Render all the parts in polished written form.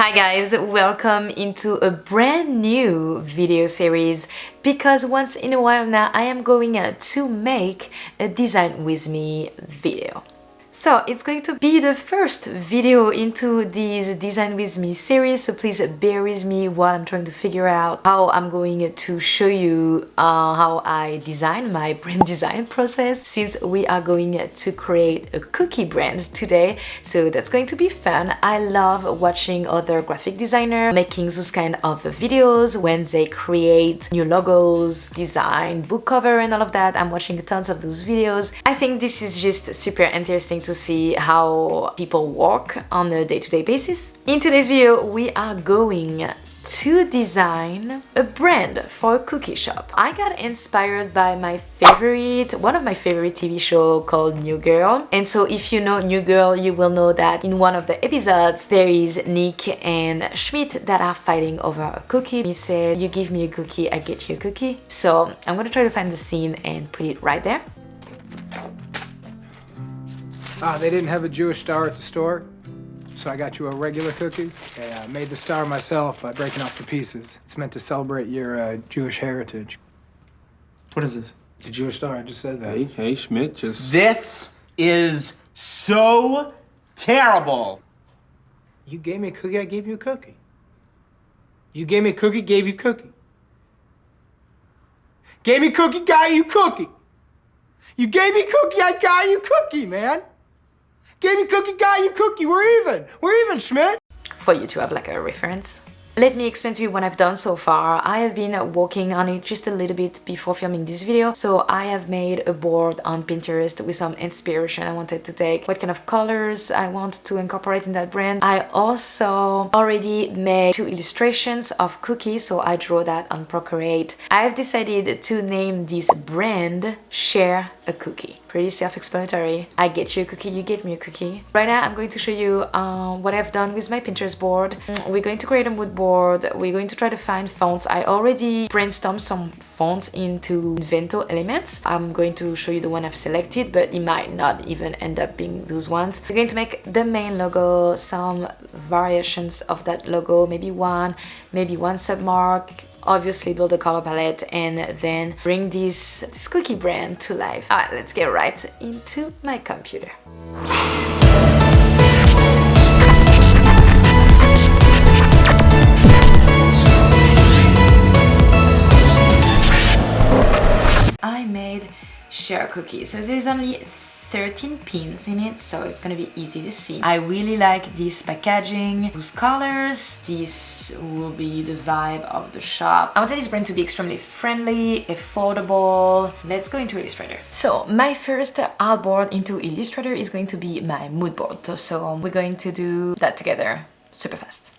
Hi guys, welcome into a brand new video series because once in a while now I am going to make a design with me video. So it's going to be the first video into this Design With Me series, so please bear with me while I'm trying to figure out how I'm going to show you how I design my brand design process, since we are going to create a cookie brand today. So that's going to be fun. I love watching other graphic designers making those kind of videos when they create new logos, design, book cover and all of that. I'm watching tons of those videos. I think this is just super interesting to see how people work on a day-to-day basis. In today's video, we are going to design a brand for a cookie shop. I got inspired by one of my favorite TV show called New Girl. And so if you know New Girl, you will know that in one of the episodes, there is Nick and Schmidt that are fighting over a cookie. He said, "You give me a cookie, I get you a cookie." So I'm gonna try to find the scene and put it right there. They didn't have a Jewish star at the store, so I got you a regular cookie. I made the star myself by breaking off the pieces. It's meant to celebrate your Jewish heritage. What is this? The Jewish star, I just said that. Hey, Schmidt, just... This is so terrible. You gave me a cookie, I gave you a cookie. You gave me a cookie, gave you a cookie. Gave me a cookie, got you a cookie. You gave me a cookie, I got you a cookie, man. Gave me cookie, got you cookie. We're even, Schmidt. For you to have like a reference. Let me explain to you what I've done so far. I have been working on it just a little bit before filming this video. So I have made a board on Pinterest with some inspiration I wanted to take, what kind of colors I want to incorporate in that brand. I also already made 2 illustrations of cookies, so I draw that on Procreate. I have decided to name this brand Share a Cookie. Pretty self-explanatory. I get you a cookie, you get me a cookie. Right now I'm going to show you what I've done with my Pinterest board. We're going to create a mood board. We're going to try to find fonts. I already brainstormed some fonts into Invento Elements. I'm going to show you the one I've selected, but it might not even end up being those ones. We're going to make the main logo, some variations of that logo, maybe one submark, obviously build a color palette, and then bring this cookie brand to life. Alright, let's get right into my computer. I made Share Cookie, so there's only 13 pins in it, so it's gonna be easy to see. I really like this packaging, those colors. This will be the vibe of the shop. I wanted this brand to be extremely friendly, affordable. Let's go into Illustrator. So my first artboard into Illustrator is going to be my mood board. So we're going to do that together super fast.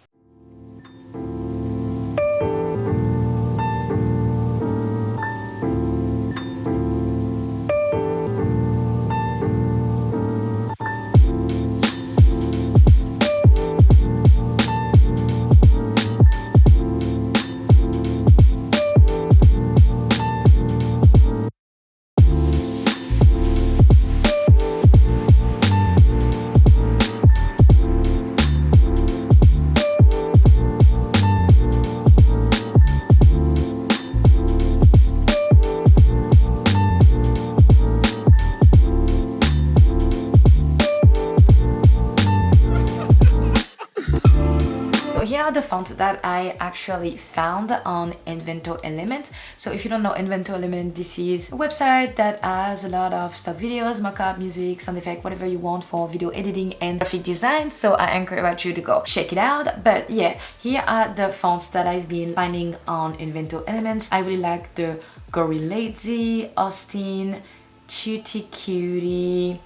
Here are the fonts that I actually found on Invento Element. So if you don't know Invento Element, this is a website that has a lot of stock videos, mockup, music, sound effect, whatever you want for video editing and graphic design. So I encourage you to go check it out. But yeah, here are the fonts that I've been finding on Invento Elements. I really like the Gorillaz, Justine, Tutti Cutie.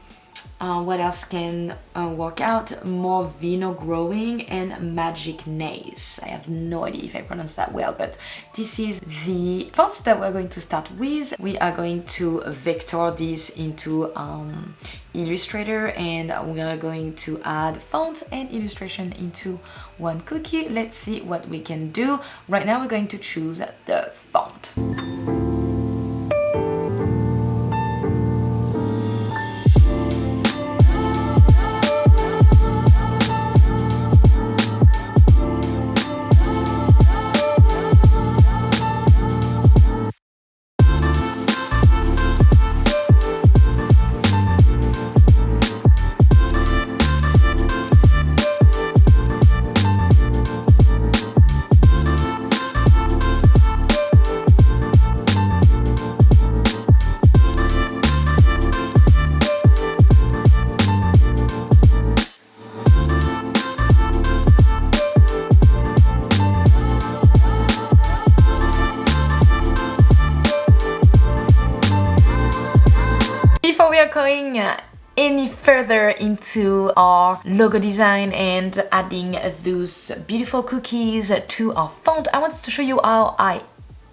What else can work out? More Vino Growing and Magic Naze. I have no idea if I pronounced that well, but this is the fonts that we're going to start with. We are going to vector this into Illustrator, and we are going to add font and illustration into one cookie. Let's see what we can do. Right now we're going to choose the font. going any further into our logo design and adding those beautiful cookies to our font, I wanted to show you how I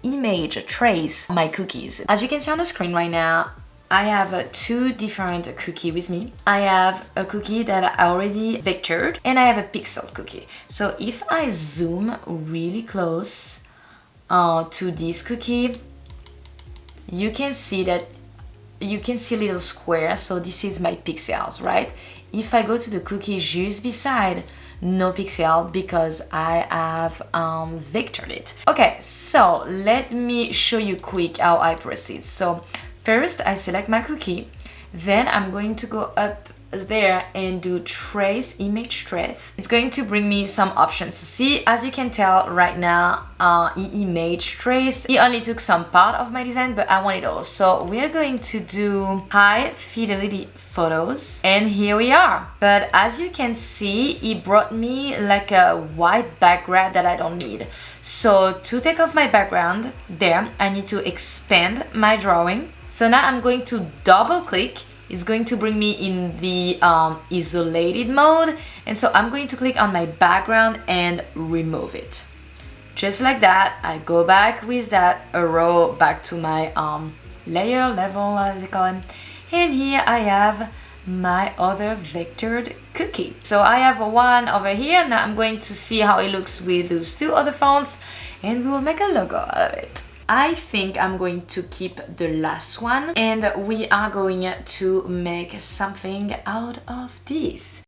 image trace my cookies. As you can see on the screen right now, I have two different cookies with me. I have a cookie that I already vectored and I have a pixel cookie. So if I zoom really close to this cookie, you can see that you can see little squares. So this is my pixels, right? If I go to the cookie just beside, no pixel because I have vectored it. Okay, so let me show you quick how I proceed. So first I select my cookie, then I'm going to go up there and do trace image trace. It's going to bring me some options. See, as you can tell right now, image trace, he only took some part of my design, but I want it all. So we are going to do high fidelity photos, and here we are. But as you can see, he brought me like a white background that I don't need. So to take off my background there, I need to expand my drawing. So now I'm going to double click. It's going to bring me in the isolated mode, and so I'm going to click on my background and remove it. Just like that, I go back with that arrow back to my layer level, as they call it, and here I have my other vectored cookie. So I have one over here. Now I'm going to see how it looks with those two other fonts, and we will make a logo out of it. I think I'm going to keep the last one, and we are going to make something out of this.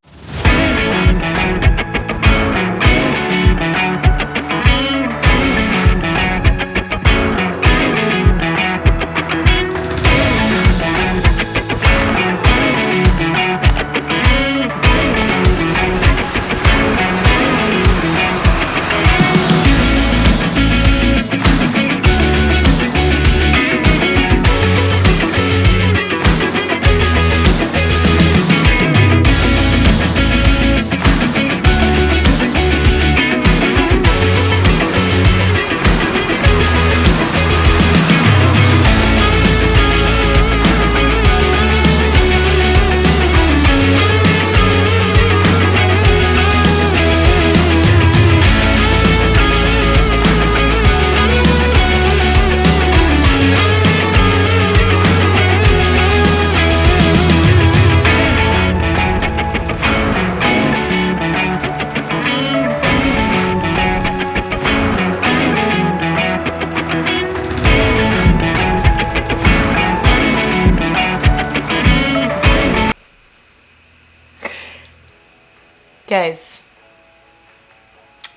Guys,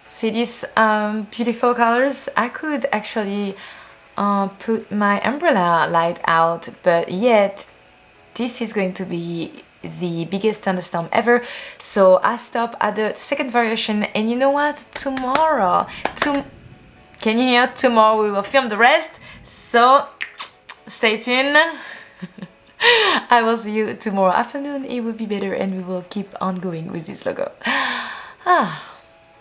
see these beautiful colors? I could actually put my umbrella light out, but yet this is going to be the biggest thunderstorm ever. So I stop at the second variation, and you know what? Tomorrow, can you hear? Tomorrow we will film the rest. So stay tuned. I will see you tomorrow afternoon. It will be better, and we will keep on going with this logo.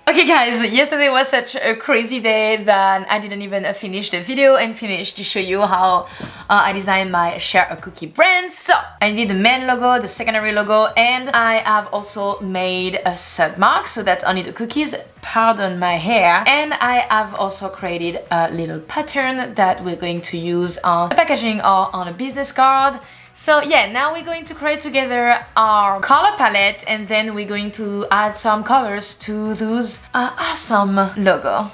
Okay guys, yesterday was such a crazy day that I didn't even finish the video and finish to show you how I designed my Share a Cookie brand. So I did the main logo, the secondary logo, and I have also made a submark, so that's only the cookies. Pardon my hair. And I have also created a little pattern that we're going to use on the packaging or on a business card. So yeah, now we're going to create together our color palette, and then we're going to add some colors to those awesome logo.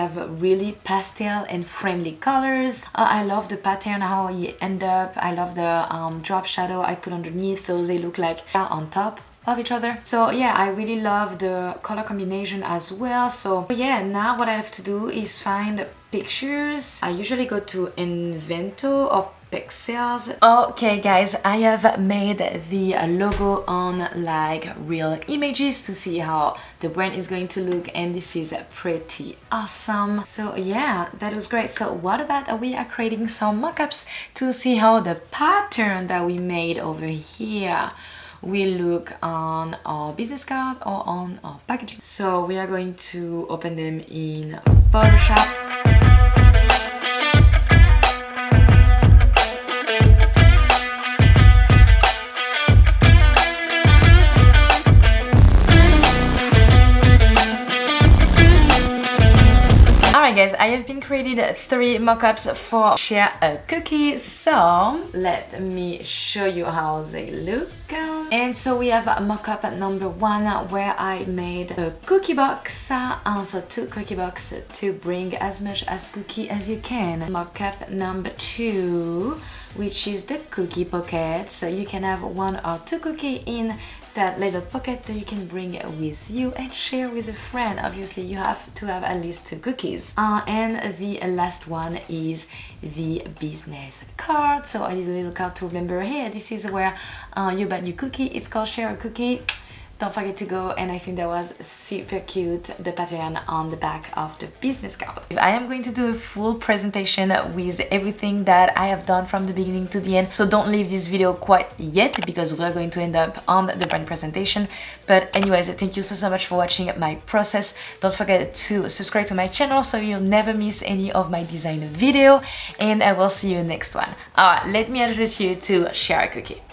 have really pastel and friendly colors. I love the pattern, how it end up. I love the drop shadow I put underneath, so they look like on top of each other. So yeah, I really love the color combination as well. So yeah, now what I have to do is find pictures. I usually go to Invento or Pixels. Okay guys, I have made the logo on like real images to see how the brand is going to look, and this is pretty awesome. So yeah, that was great. So what about we are creating some mock-ups to see how the pattern that we made over here will look on our business card or on our packaging. So we are going to open them in Photoshop. Alright guys, I have been created 3 mockups for Share a Cookie, so let me show you how they look. And so we have mockup number 1 where I made a cookie box, so 2 cookie boxes to bring as much as cookie as you can. Mockup number 2, which is the cookie pocket, so you can have 1 or 2 cookies in that little pocket that you can bring with you and share with a friend. Obviously you have to have at least 2 cookies. And the last one is the business card, so I did a little card to remember, hey, this is where you buy your cookie, it's called Share a Cookie. Don't forget to go, and I think that was super cute, the pattern on the back of the business card. I am going to do a full presentation with everything that I have done from the beginning to the end, so don't leave this video quite yet because we're going to end up on the brand presentation. But anyways, thank you so much for watching my process. Don't forget to subscribe to my channel so you'll never miss any of my design video, and I will see you next one. Alright, let me introduce you to Share a Cookie.